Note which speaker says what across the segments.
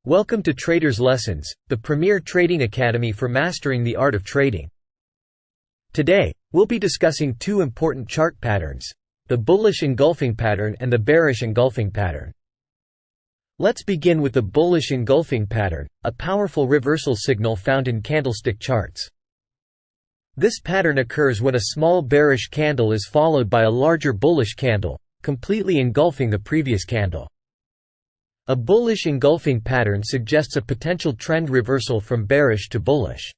Speaker 1: Welcome to Traders Lessons, the premier trading academy for mastering the art of trading. Today, we'll be discussing two important chart patterns, the bullish engulfing pattern and the bearish engulfing pattern. Let's begin with the bullish engulfing pattern, a powerful reversal signal found in candlestick charts. This pattern occurs when a small bearish candle is followed by a larger bullish candle, completely engulfing the previous candle. A bullish engulfing pattern suggests a potential trend reversal from bearish to bullish.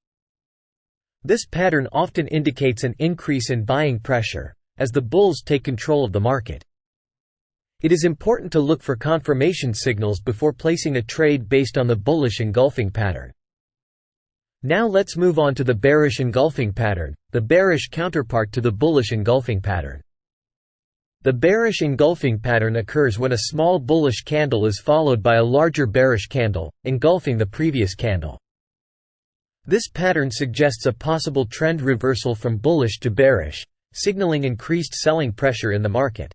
Speaker 1: This pattern often indicates an increase in buying pressure, as the bulls take control of the market. It is important to look for confirmation signals before placing a trade based on the bullish engulfing pattern. Now let's move on to the bearish engulfing pattern, the bearish counterpart to the bullish engulfing pattern. The bearish engulfing pattern occurs when a small bullish candle is followed by a larger bearish candle, engulfing the previous candle. This pattern suggests a possible trend reversal from bullish to bearish, signaling increased selling pressure in the market.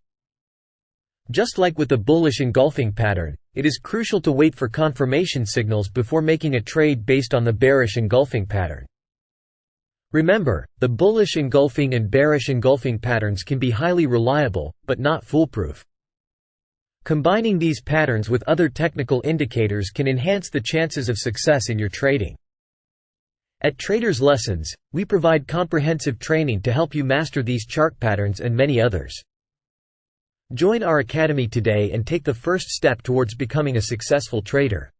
Speaker 1: Just like with the bullish engulfing pattern, it is crucial to wait for confirmation signals before making a trade based on the bearish engulfing pattern. Remember, the bullish engulfing and bearish engulfing patterns can be highly reliable, but not foolproof. Combining these patterns with other technical indicators can enhance the chances of success in your trading. At Traders Lessons, we provide comprehensive training to help you master these chart patterns and many others. Join our academy today and take the first step towards becoming a successful trader.